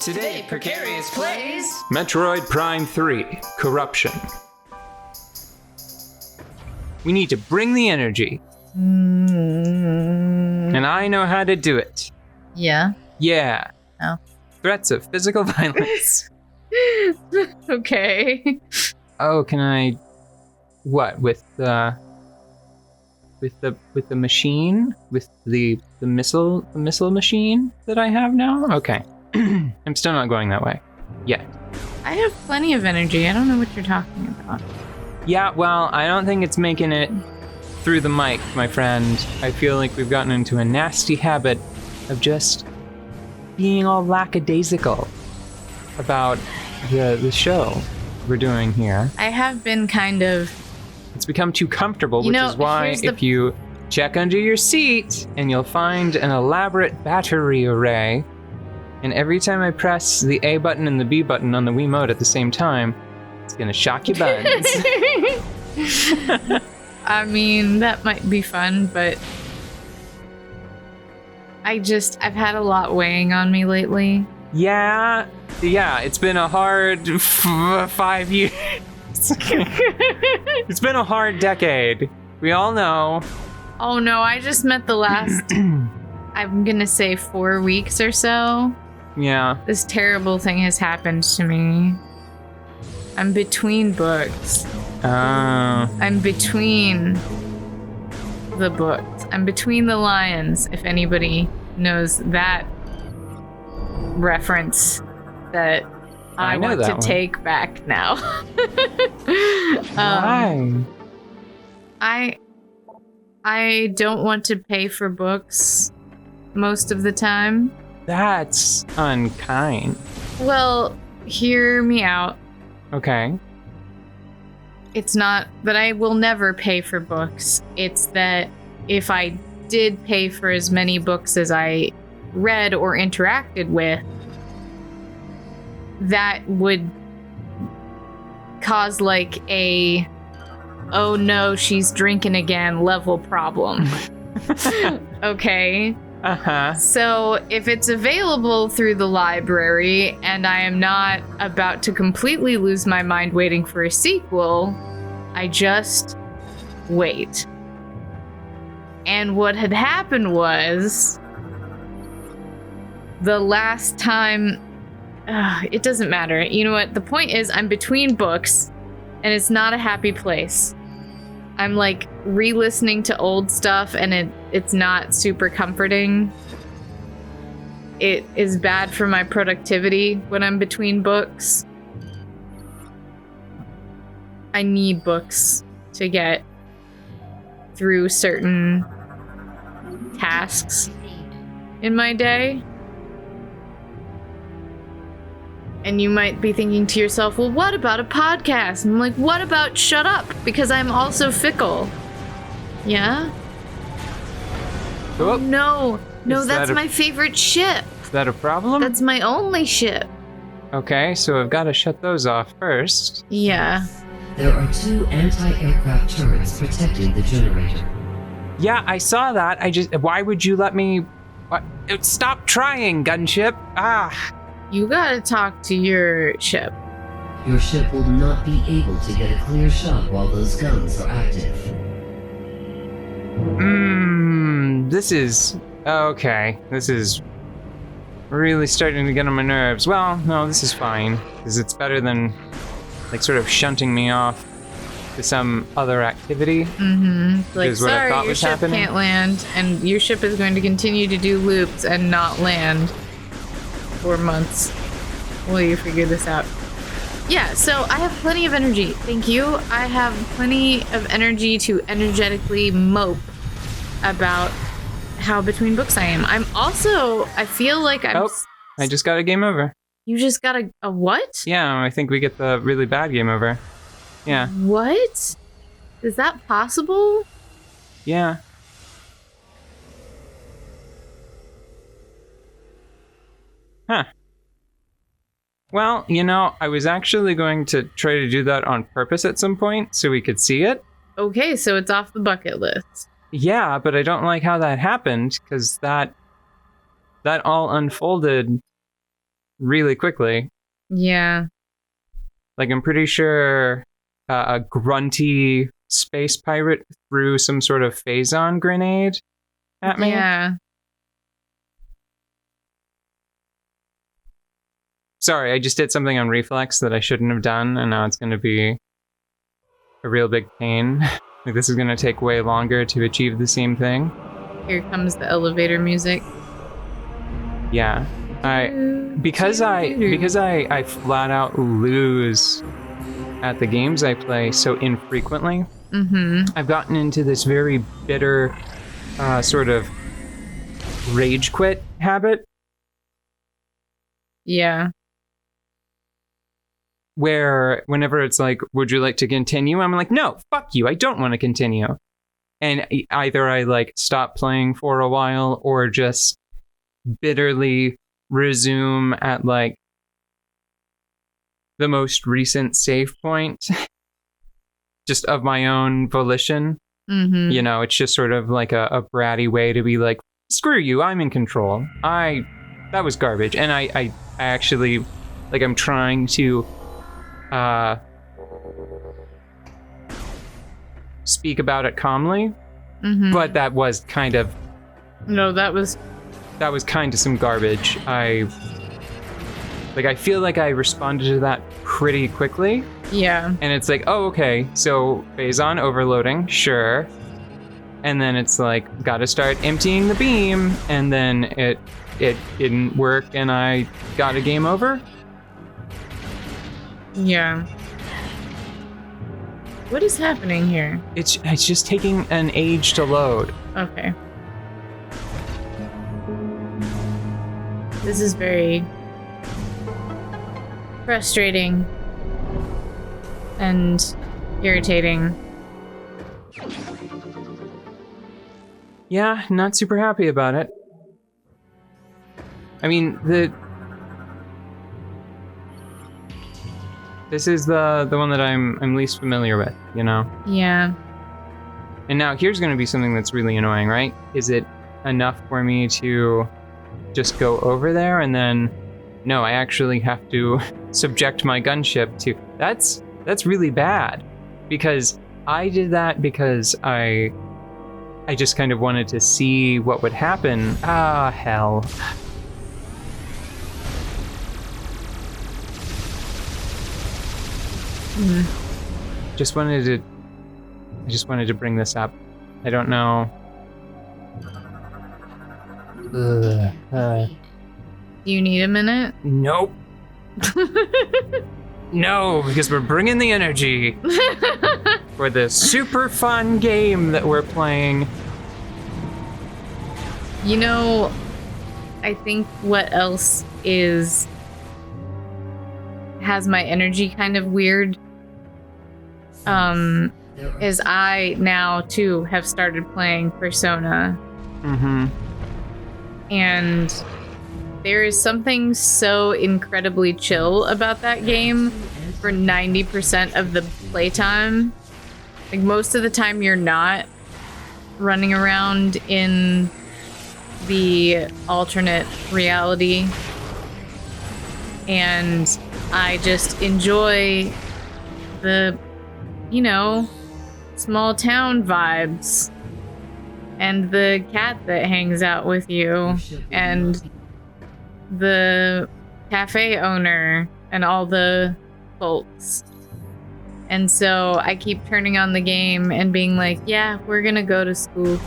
Today, Precarious plays Metroid Prime 3, Corruption. We need to bring the energy. And I know how to do it. Yeah. Yeah. Oh. Threats of physical violence. Okay. Oh, can I... What? With the machine? With the missile machine that I have now? Okay. I'm still not going that way. Yet. I have plenty of energy. I don't know what you're talking about. Yeah, well, I don't think it's making it through the mic, my friend. I feel like we've gotten into a nasty habit of just being all lackadaisical about the show we're doing here. I have been kind of... It's become too comfortable, which is why if you check under your seat and you'll find an elaborate battery array, and every time I press the A button and the B button on the Wiimote at the same time, it's gonna shock your buns. I mean, that might be fun, but I've had a lot weighing on me lately. Yeah, it's been a hard 5 years. It's been a hard decade. We all know. Oh no, I just meant the last, I'm gonna say 4 weeks or so. Yeah. This terrible thing has happened to me. I'm between books. I'm between the books. I'm between the lions, if anybody knows that reference that I want to take back now. Why? I don't want to pay for books most of the time. That's unkind. Well, hear me out. Okay. It's not that I will never pay for books. It's that if I did pay for as many books as I read or interacted with, that would cause like a, oh no, she's drinking again level problem. Okay? Uh-huh. So if it's available through the library and I am not about to completely lose my mind waiting for a sequel, I just wait. And what had happened was the last time, it doesn't matter. You know what? The point is I'm between books and it's not a happy place. I'm like re-listening to old stuff and it's not super comforting. It is bad for my productivity when I'm between books. I need books to get through certain tasks in my day. And you might be thinking to yourself, well, what about a podcast? And I'm like, what about shut up? Because I'm also fickle. Yeah? Oh, no, that's my favorite ship. Is that a problem? That's my only ship. Okay, so I've got to shut those off first. Yeah. There are 2 anti-aircraft turrets protecting the generator. Yeah, I saw that. Why would you let me... What? Stop trying, gunship. You gotta talk to your ship. Your ship will not be able to get a clear shot while those guns are active. This is... Okay, this is really starting to get on my nerves. Well, no, this is fine, because it's better than, like, sort of shunting me off to some other activity. Like, sorry, your ship can't land, and your ship is going to continue to do loops and not land for months while you figure this out. Yeah, so I have plenty of energy. Thank you. I have plenty of energy to energetically mope about how between books I am. I feel like I'm... I just got a game over. You just got a what? Yeah, I think we get the really bad game over. Yeah. What? Is that possible? Yeah. Huh. Well, I was actually going to try to do that on purpose at some point so we could see it. Okay, so it's off the bucket list. Yeah, but I don't like how that happened, because that all unfolded really quickly. Yeah. Like, I'm pretty sure a grunty space pirate threw some sort of phazon grenade at me. Yeah. Sorry, I just did something on reflex that I shouldn't have done, and now it's going to be a real big pain. Like, this is going to take way longer to achieve the same thing. Here comes the elevator music. Yeah. Because I flat out lose at the games I play so infrequently, I've gotten into this very bitter sort of rage quit habit. Yeah. Where whenever it's like, would you like to continue? I'm like, no, fuck you, I don't want to continue. And either I like stop playing for a while or just bitterly resume at like the most recent save point just of my own volition. You know, it's just sort of like a bratty way to be like, screw you, I'm in control. That was garbage. And I actually, like, I'm trying to speak about it calmly, but that was kind of that was kind of some garbage. I feel like I responded to that pretty quickly. Yeah. And it's like, oh, okay, so phazon overloading, sure. And then it's like, gotta start emptying the beam, and then it didn't work, and I got a game over. Yeah. What is happening here? It's just taking an age to load. Okay. This is very frustrating and irritating. Yeah, not super happy about it. I mean, this is the one that I'm least familiar with, you know? Yeah. And now here's going to be something that's really annoying, right? Is it enough for me to just go over there and then, no, I actually have to subject my gunship to... That's really bad, because I did that because I just kind of wanted to see what would happen. Ah, hell. I just wanted to bring this up. I don't know. Do you need a minute? Nope. No, because we're bringing the energy for this super fun game that we're playing. You know, I think what else has my energy kind of weird is I now too have started playing Persona. And there is something so incredibly chill about that game for 90% of the playtime. Like, most of the time you're not running around in the alternate reality. And I just enjoy the, you know, small town vibes. And the cat that hangs out with you, and the cafe owner, and all the folks. And so I keep turning on the game and being like, yeah, we're gonna go to school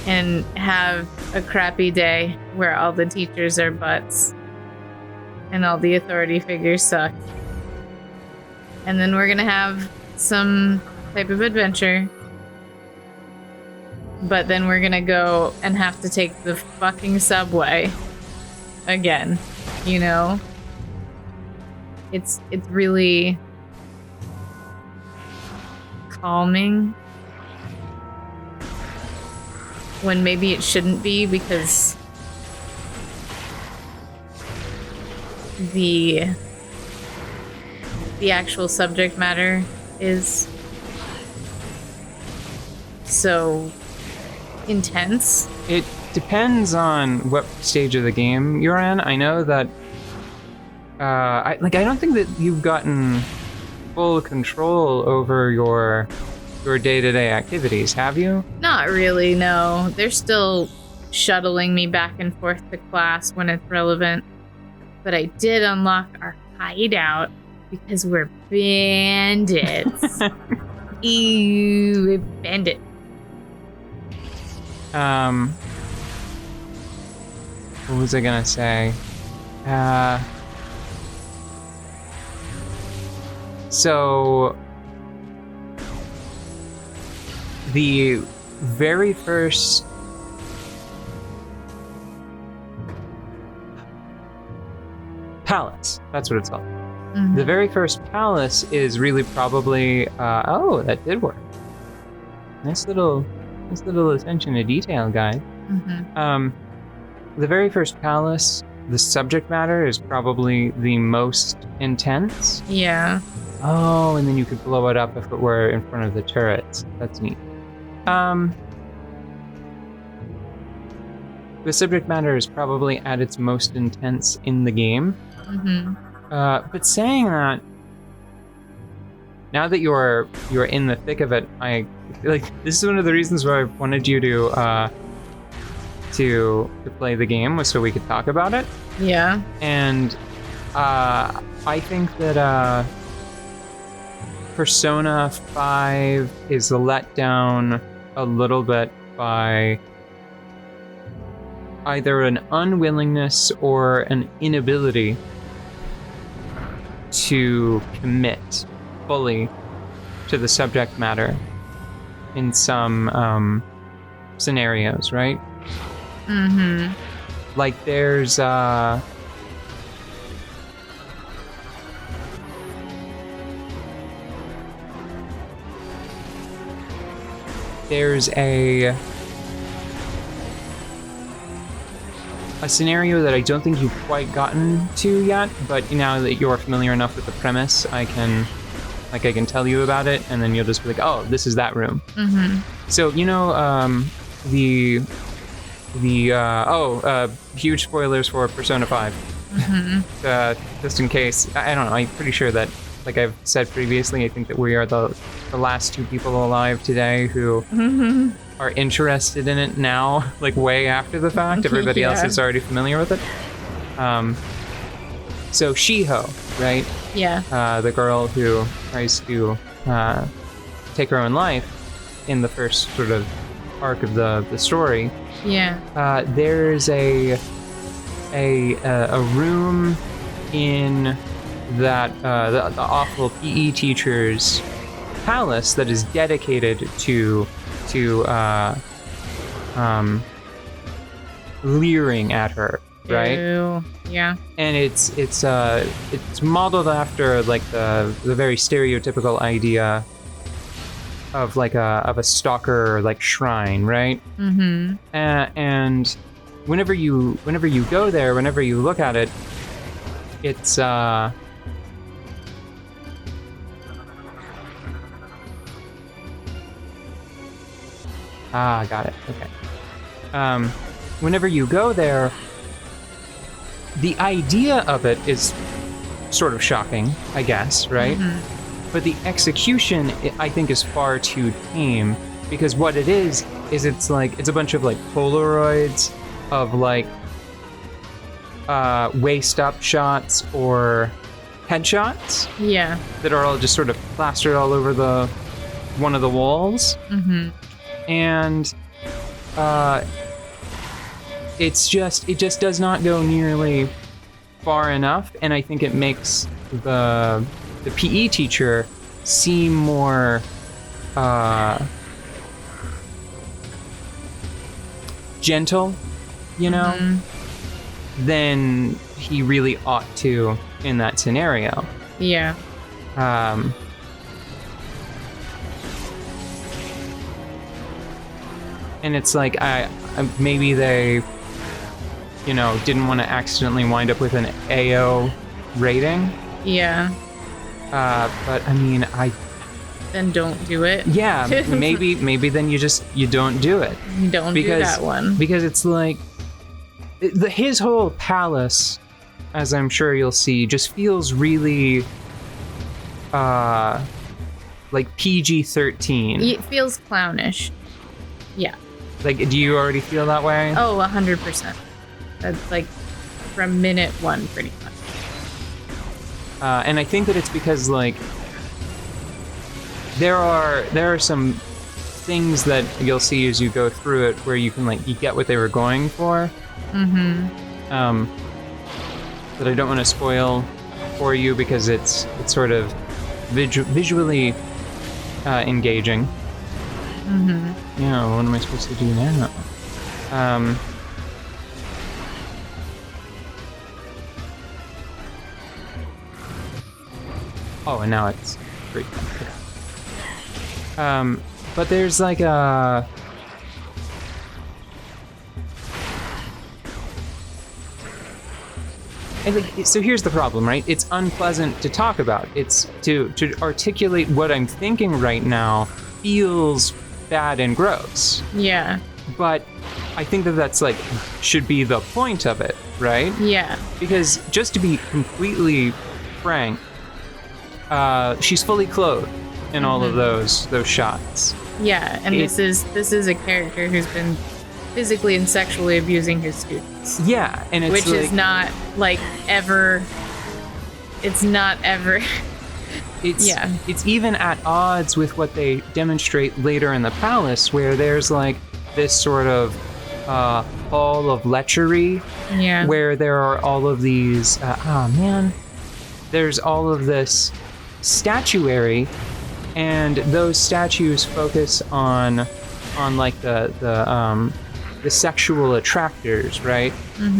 and have a crappy day where all the teachers are butts and all the authority figures suck. And then we're gonna have some type of adventure. But then we're gonna go and have to take the fucking subway again, you know? It's really calming when maybe it shouldn't be, because the actual subject matter is so intense. It depends on what stage of the game you're in. I know that I don't think that you've gotten full control over your day-to-day activities, have you? Not really, no. They're still shuttling me back and forth to class when it's relevant. But I did unlock our hideout because we're bandits. Ew, we're bandits. What was I gonna say? So the very first palace, that's what it's called. Mm-hmm. The very first palace is really probably, oh, that did work. Nice little attention to detail, guy. Mm-hmm. The very first palace, the subject matter is probably the most intense. Yeah. Oh, and then you could blow it up if it were in front of the turrets. That's neat. The subject matter is probably at its most intense in the game. Mm-hmm. But saying that, now that you're in the thick of it, I like this is one of the reasons why I wanted you to play the game, was so we could talk about it. Yeah. And I think that Persona 5 is let down a little bit by either an unwillingness or an inability to commit fully to the subject matter in some scenarios, right? Mm-hmm. Like there's a scenario that I don't think you've quite gotten to yet, but now that you're familiar enough with the premise, I can tell you about it, and then you'll just be like, oh, this is that room. Mm-hmm. So, huge spoilers for Persona 5. Mm-hmm. Just in case, I don't know, I'm pretty sure that, like I've said previously, I think that we are the last two people alive today who are interested in it now, like way after the fact. Everybody else is already familiar with it. So Shiho, right? Yeah. The girl who tries to take her own life in the first sort of arc of the story. Yeah. There's a room in that the awful PE teacher's palace that is dedicated to leering at her, right? Ew. Yeah. And it's modeled after like the very stereotypical idea of like a stalker like shrine, right? Mm-hmm. And whenever you go there, whenever you look at it, it's got it. Okay. Whenever you go there, the idea of it is sort of shocking, I guess, right? Mm-hmm. But the execution, I think, is far too tame, because what it is it's a bunch of like Polaroids of like waist up shots or headshots. Yeah. That are all just sort of plastered all over one of the walls. Mm-hmm. And it just does not go nearly far enough, and I think it makes the PE teacher seem more gentle, mm-hmm. than he really ought to in that scenario. Yeah. And it's like maybe they, didn't want to accidentally wind up with an AO rating. Yeah. But I mean, then don't do it. Yeah, maybe then you don't do it. Don't do that one. Because it's like his whole palace as I'm sure you'll see, just feels really like PG-13. It feels clownish. Yeah. Like, do you already feel that way? Oh, 100%. That's like from minute one, pretty much. And I think that it's because, like, there are some things that you'll see as you go through it where you can, like, you get what they were going for. That I don't want to spoil for you because it's sort of visually engaging. Yeah, what am I supposed to do now? Oh, and now it's great. But there's like a... So here's the problem, right? It's unpleasant to talk about. It's to articulate what I'm thinking right now feels bad and gross. Yeah. But I think that that's like should be the point of it, right? Yeah. Because just to be completely frank, she's fully clothed in all of those shots. Yeah, and this is a character who's been physically and sexually abusing his students. Yeah, and it's which like, is not like ever. It's not ever. It's even at odds with what they demonstrate later in the palace, where there's like this sort of hall of lechery, where there are all of these. There's all of this statuary, and those statues focus on like the sexual attractors, right?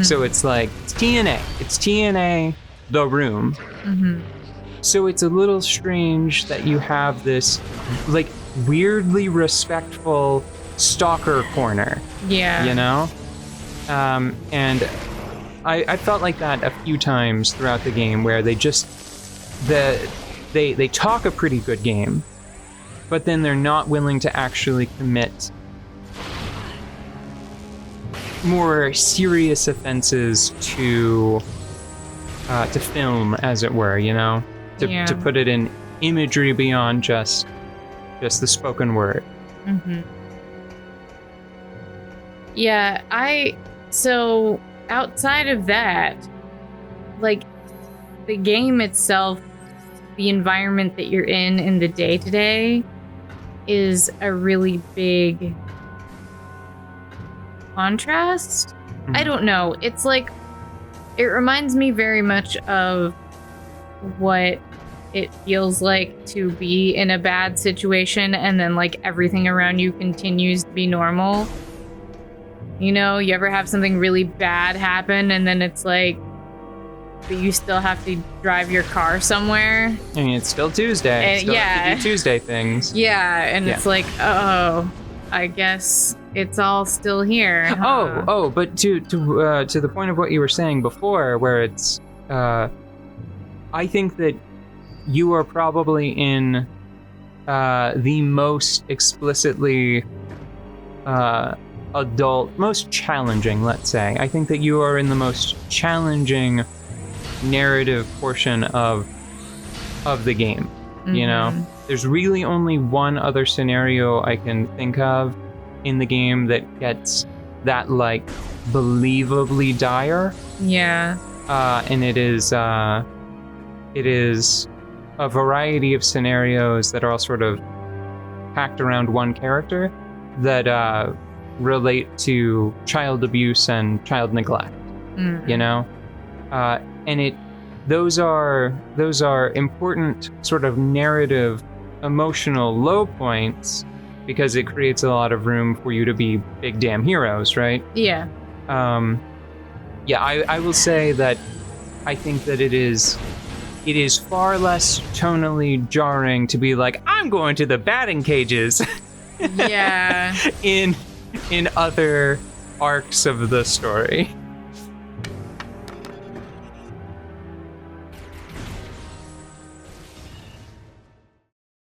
So it's like it's TNA, the room. So it's a little strange that you have this like weirdly respectful stalker corner. Yeah. You know? And I felt like that a few times throughout the game where they just they talk a pretty good game, but then they're not willing to actually commit more serious offenses to film, as it were, you know? To put it in imagery beyond just the spoken word. Yeah, so outside of that, like the game itself, the environment that you're in the day-to-day is a really big contrast. I don't know. It's like, it reminds me very much of what it feels like to be in a bad situation and then like everything around you continues to be normal. You know, you ever have something really bad happen and then it's like, but you still have to drive your car somewhere. I mean, it's still Tuesday. Still have to do Tuesday things. Yeah, and it's like, oh, I guess it's all still here. Huh? Oh, but to the point of what you were saying before, where it's, I think that you are probably in the most explicitly adult, most challenging, let's say. I think that you are in the most challenging narrative portion of the game. You know, there's really only one other scenario I can think of in the game that gets that like believably dire. Yeah. And it is a variety of scenarios that are all sort of packed around one character that relate to child abuse and child neglect. You know, and those are important sort of narrative, emotional low points because it creates a lot of room for you to be big damn heroes, right? Yeah. I will say that I think that it is far less tonally jarring to be like, I'm going to the batting cages. Yeah. in other arcs of the story.